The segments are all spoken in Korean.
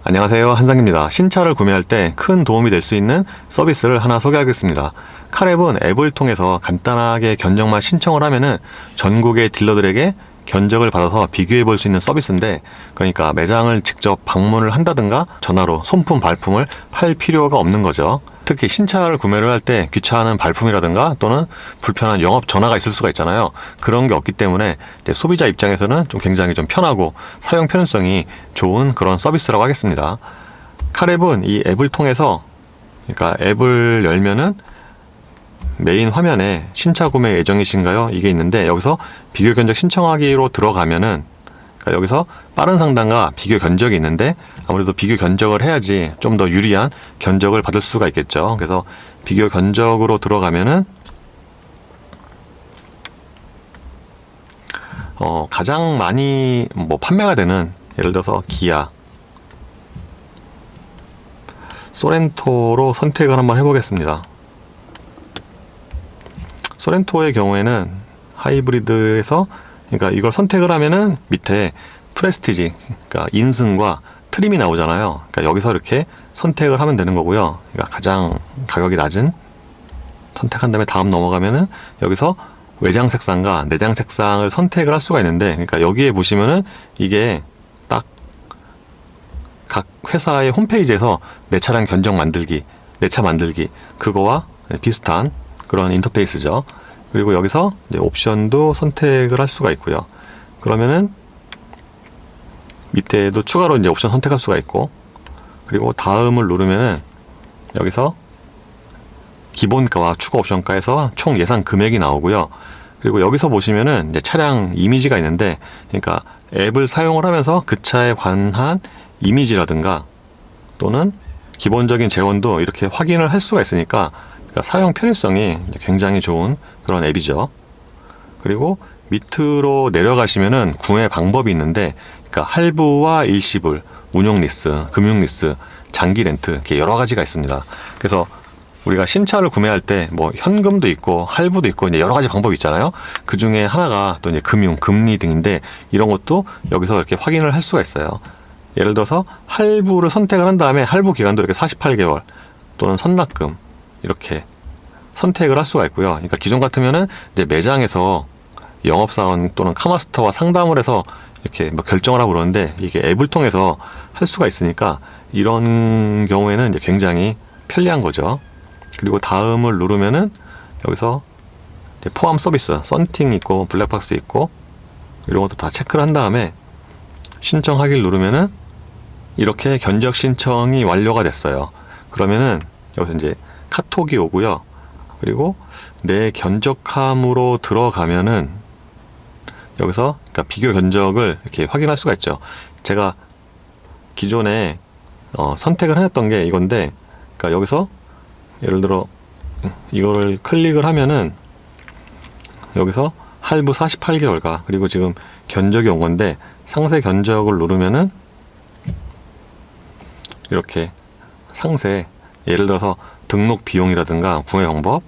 안녕하세요, 한상입니다. 신차를 구매할 때 큰 도움이 될 수 있는 서비스를 하나 소개하겠습니다. 카랩은 앱을 통해서 간단하게 견적만 신청을 하면은 전국의 딜러들에게 견적을 받아서 비교해 볼 수 있는 서비스인데, 그러니까 매장을 직접 방문을 한다든가 전화로 손품 발품을 팔 필요가 없는 거죠. 특히 신차를 구매를 할 때 귀찮은 발품이라든가 또는 불편한 영업 전화가 있을 수가 있잖아요. 그런 게 없기 때문에 소비자 입장에서는 굉장히 편하고 사용 편의성이 좋은 그런 서비스라고 하겠습니다. 카랩은 이 앱을 통해서, 그러니까 앱을 열면은 메인 화면에 신차 구매 예정이신가요? 이게 있는데, 여기서 비교 견적 신청하기로 들어가면은, 그러니까 여기서 빠른 상담과 비교 견적이 있는데, 아무래도 비교 견적을 해야지 좀 더 유리한 견적을 받을 수가 있겠죠. 그래서 비교 견적으로 들어가면은 가장 많이 판매가 되는, 예를 들어서 기아, 소렌토로 선택을 한번 해보겠습니다. 소렌토의 경우에는 하이브리드에서, 그러니까 이걸 선택을 하면은 밑에 프레스티지, 그러니까 인승과 트림이 나오잖아요. 그러니까 여기서 이렇게 선택을 하면 되는 거고요. 그러니까 가장 가격이 낮은 선택한 다음에 다음 넘어가면은 여기서 외장 색상과 내장 색상을 선택을 할 수가 있는데, 그러니까 여기에 보시면은 이게 딱 각 회사의 홈페이지에서 내 차량 견적 만들기, 내 차 만들기, 그거와 비슷한 그런 인터페이스죠. 그리고 여기서 이제 옵션도 선택을 할 수가 있고요. 그러면은 밑에도 추가로 이제 옵션 선택할 수가 있고, 그리고 다음을 누르면은 여기서 기본가와 추가 옵션가에서 총 예상 금액이 나오고요. 그리고 여기서 보시면은 이제 차량 이미지가 있는데, 그러니까 앱을 사용을 하면서 그 차에 관한 이미지라든가 또는 기본적인 재원도 이렇게 확인을 할 수가 있으니까, 그러니까 사용 편의성이 굉장히 좋은 그런 앱이죠. 그리고 밑으로 내려가시면은 구매 방법이 있는데, 그러니까 할부와 일시불, 운용 리스, 금융 리스, 장기 렌트, 이렇게 여러 가지가 있습니다. 그래서 우리가 신차를 구매할 때 현금도 있고 할부도 있고 이제 여러 가지 방법이 있잖아요. 그 중에 하나가 또 이제 금융, 금리 등인데, 이런 것도 여기서 이렇게 확인을 할 수가 있어요. 예를 들어서 할부를 선택을 한 다음에 할부 기간도 이렇게 48개월 또는 선납금 이렇게 선택을 할 수가 있고요. 그러니까 기존 같으면은 이제 매장에서 영업사원 또는 카마스터와 상담을 해서 이렇게 결정을 하고 그러는데, 이게 앱을 통해서 할 수가 있으니까 이런 경우에는 이제 굉장히 편리한 거죠. 그리고 다음을 누르면은 여기서 이제 포함 서비스, 썬팅 있고 블랙박스 있고 이런 것도 다 체크를 한 다음에 신청하기를 누르면은 이렇게 견적 신청이 완료가 됐어요. 그러면은 여기서 이제 카톡이 오고요. 그리고 내 견적함으로 들어가면은 여기서 그러니까 비교 견적을 이렇게 확인할 수가 있죠. 제가 기존에 선택을 해놨던 게 이건데, 그러니까 여기서 예를 들어 이거를 클릭을 하면은 여기서 할부 48개월가, 그리고 지금 견적이 온 건데 상세 견적을 누르면은 이렇게 상세, 예를 들어서 등록 비용이라든가 구매 방법,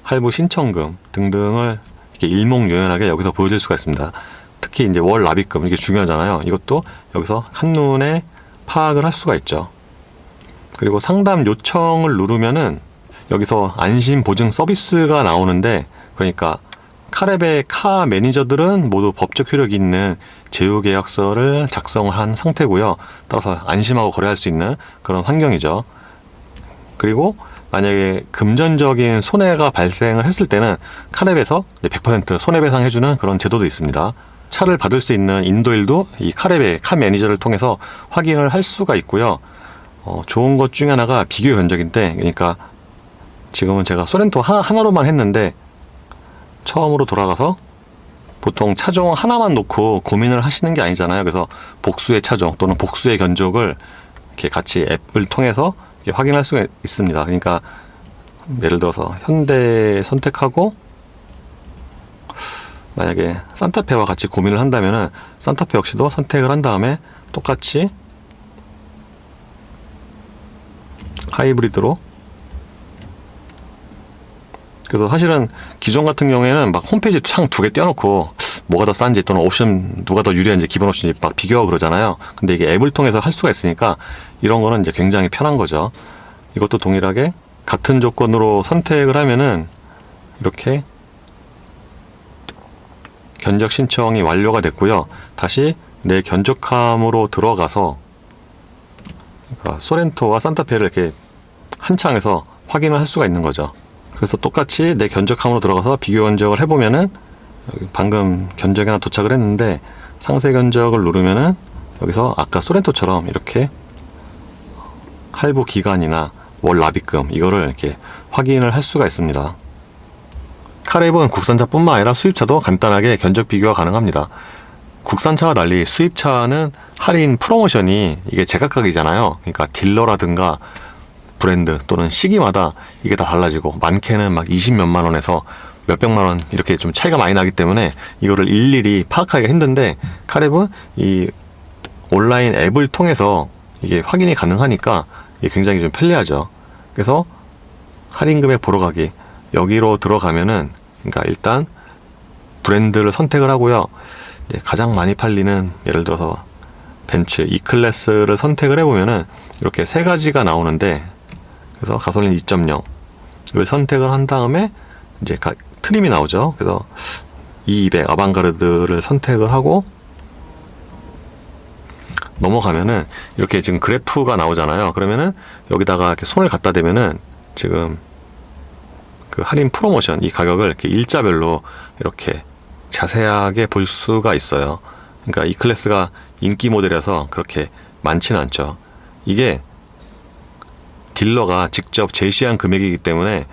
할부 신청금 등등을 이렇게 일목요연하게 여기서 보여줄 수가 있습니다. 특히 이제 월 납입금, 이게 중요하잖아요. 이것도 여기서 한눈에 파악을 할 수가 있죠. 그리고 상담 요청을 누르면은 여기서 안심 보증 서비스가 나오는데, 그러니까 카랩의 카 매니저들은 모두 법적 효력이 있는 제휴계약서를 작성을 한 상태고요. 따라서 안심하고 거래할 수 있는 그런 환경이죠. 그리고 만약에 금전적인 손해가 발생을 했을 때는 카랩에서 100% 손해배상 해주는 그런 제도도 있습니다. 차를 받을 수 있는 인도일도 이 카랩의 카 매니저를 통해서 확인을 할 수가 있고요. 좋은 것 중에 하나가 비교 견적인데, 그러니까 지금은 제가 소렌토 하나로만 했는데, 처음으로 돌아가서 보통 차종 하나만 놓고 고민을 하시는 게 아니잖아요. 그래서 복수의 차종 또는 복수의 견적을 이렇게 같이 앱을 통해서 이렇게 확인할 수가 있습니다. 그러니까 예를 들어서 현대 선택하고 만약에 산타페와 같이 고민을 한다면은 산타페 역시도 선택을 한 다음에 똑같이 하이브리드로, 그래서 사실은 기존 같은 경우에는 홈페이지 창 2개 띄워놓고 뭐가 더 싼지 또는 옵션 누가 더 유리한지 기본 옵션인지 막 비교하고 그러잖아요. 근데 이게 앱을 통해서 할 수가 있으니까 이런 거는 이제 굉장히 편한 거죠. 이것도 동일하게 같은 조건으로 선택을 하면은 이렇게 견적 신청이 완료가 됐고요. 다시 내 견적함으로 들어가서 그러니까 소렌토와 산타페를 이렇게 한 창에서 확인을 할 수가 있는 거죠. 그래서 똑같이 내 견적함으로 들어가서 비교 견적을 해보면은 방금 견적이 하나 도착을 했는데 상세 견적을 누르면은 여기서 아까 소렌토처럼 이렇게 할부 기간이나 월 납입금 이거를 이렇게 확인을 할 수가 있습니다. 카랩은 국산차뿐만 아니라 수입차도 간단하게 견적 비교가 가능합니다. 국산차와 달리 수입차는 할인 프로모션이 이게 제각각이잖아요. 그러니까 딜러라든가 브랜드 또는 시기마다 이게 다 달라지고 많게는 막 20몇만 원에서 몇백만 원 이렇게 좀 차이가 많이 나기 때문에 이거를 일일이 파악하기가 힘든데 카랩은 이 온라인 앱을 통해서 이게 확인이 가능하니까 이게 굉장히 좀 편리하죠. 그래서 할인 금액 보러 가기 여기로 들어가면은 그러니까 일단 브랜드를 선택을 하고요. 가장 많이 팔리는 예를 들어서 벤츠 E클래스를 선택을 해보면은 이렇게 세 가지가 나오는데 그래서 가솔린 2.0 이걸 선택을 한 다음에 이제 트림이 나오죠. 그래서 E200 아방가르드를 선택을 하고 넘어가면은 이렇게 지금 그래프가 나오잖아요. 그러면은 여기다가 이렇게 손을 갖다 대면은 지금 그 할인 프로모션 이 가격을 이렇게 일자별로 이렇게 자세하게 볼 수가 있어요. 그러니까 이 클래스가 인기 모델이라서 그렇게 많지는 않죠. 이게 딜러가 직접 제시한 금액이기 때문에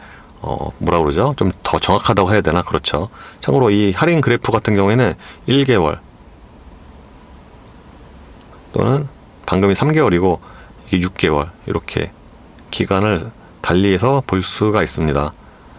뭐라 그러죠? 좀 더 정확하다고 해야 되나? 그렇죠. 참고로 이 할인 그래프 같은 경우에는 1개월 또는 방금이 3개월이고 이게 6개월 이렇게 기간을 달리해서 볼 수가 있습니다.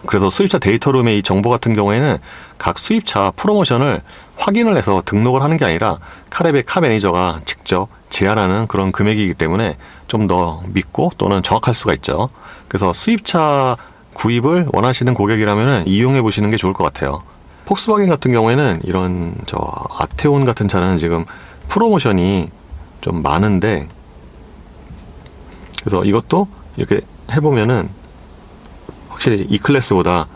그래서 수입차 데이터룸의 이 정보 같은 경우에는 각 수입차 프로모션을 확인을 해서 등록을 하는 게 아니라 카랩의 카 매니저가 직접 제안하는 그런 금액이기 때문에 좀 더 믿고 또는 정확할 수가 있죠. 그래서 수입차 구입을 원하시는 고객이라면 이용해 보시는 게 좋을 것 같아요. 폭스바겐 같은 경우에는 이런 아테온 같은 차는 지금 프로모션이 좀 많은데 그래서 이것도 이렇게 해보면은 확실히 E클래스보다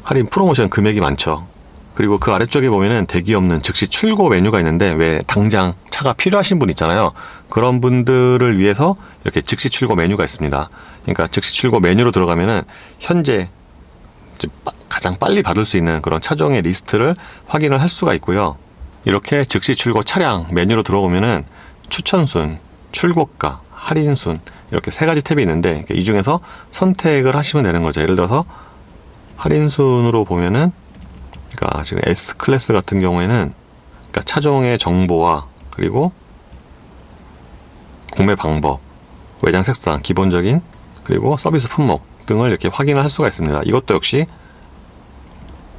할인 프로모션 금액이 많죠. 그리고 그 아래쪽에 보면은 대기 없는 즉시 출고 메뉴가 있는데 왜 당장 차가 필요하신 분 있잖아요. 그런 분들을 위해서 이렇게 즉시 출고 메뉴가 있습니다. 그러니까 즉시 출고 메뉴로 들어가면은 현재 가장 빨리 받을 수 있는 그런 차종의 리스트를 확인을 할 수가 있고요. 이렇게 즉시 출고 차량 메뉴로 들어오면은 추천순, 출고가, 할인순 이렇게 세 가지 탭이 있는데 이 중에서 선택을 하시면 되는 거죠. 예를 들어서 할인순으로 보면은 그러니까 지금 S클래스 같은 경우에는 그러니까 차종의 정보와 그리고 구매 방법, 외장 색상, 기본적인 그리고 서비스 품목 등을 이렇게 확인을 할 수가 있습니다. 이것도 역시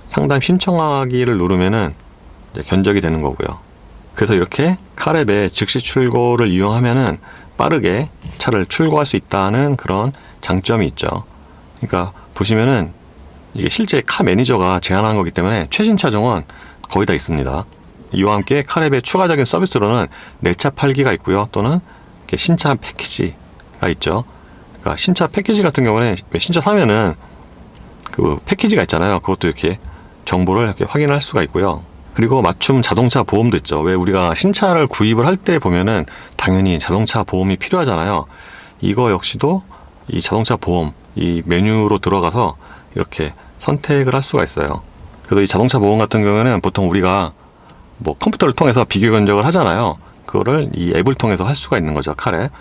상담 신청하기를 누르면은 이제 견적이 되는 거고요. 그래서 이렇게 카랩의 즉시 출고를 이용하면은 빠르게 차를 출고할 수 있다는 그런 장점이 있죠. 그러니까 보시면은 이게 실제 카 매니저가 제안한 거기 때문에 최신 차종은 거의 다 있습니다. 이와 함께 카랩의 추가적인 서비스로는 내차 팔기가 있고요. 또는 이렇게 신차 패키지가 있죠. 그러니까 신차 패키지 같은 경우는 신차 사면은 그 패키지가 있잖아요. 그것도 이렇게 정보를 이렇게 확인할 수가 있고요. 그리고 맞춤 자동차 보험도 있죠. 왜 우리가 신차를 구입을 할 때 보면은 당연히 자동차 보험이 필요하잖아요. 이거 역시도 이 자동차 보험 이 메뉴로 들어가서 이렇게 선택을 할 수가 있어요. 그래서 이 자동차 보험 같은 경우에는 보통 우리가 뭐 컴퓨터를 통해서 비교 견적을 하잖아요. 그거를 이 앱을 통해서 할 수가 있는 거죠. 카랩.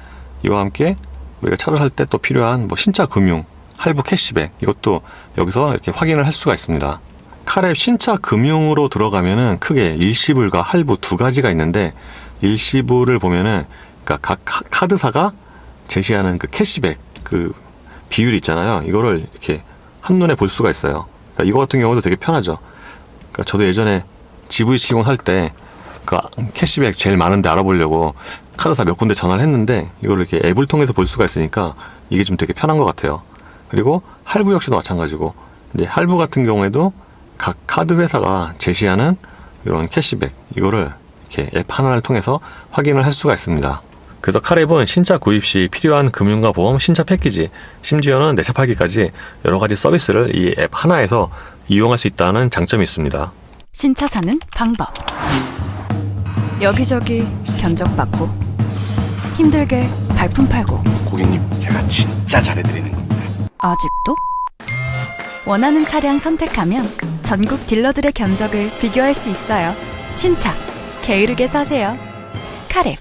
이와 함께 우리가 차를 살 때 또 필요한 뭐 신차 금융, 할부 캐시백 이것도 여기서 이렇게 확인을 할 수가 있습니다. 카랩 신차 금융으로 들어가면은 크게 일시불과 할부 두 가지가 있는데 일시불을 보면은 그러니까 각 카드사가 제시하는 그 캐시백 그 비율이 있잖아요. 이거를 이렇게 한눈에 볼 수가 있어요. 그러니까 이거 같은 경우도 되게 편하죠. 그러니까 저도 예전에 GV70 살 때 그 캐시백 제일 많은데 알아보려고 카드사 몇 군데 전화를 했는데 이거를 이렇게 앱을 통해서 볼 수가 있으니까 이게 좀 되게 편한 것 같아요. 그리고 할부 역시도 마찬가지고 이제 할부 같은 경우에도 각 카드 회사가 제시하는 이런 캐시백 이거를 이렇게 앱 하나를 통해서 확인을 할 수가 있습니다. 그래서 카랩은 신차 구입 시 필요한 금융과 보험, 신차 패키지, 심지어는 내차 팔기까지 여러 가지 서비스를 이 앱 하나에서 이용할 수 있다는 장점이 있습니다. 신차 사는 방법. 여기저기 견적받고 힘들게 발품 팔고 고객님, 제가 진짜 잘해드리는 겁니다. 아직도? 원하는 차량 선택하면 전국 딜러들의 견적을 비교할 수 있어요. 신차, 게으르게 사세요. 카랩.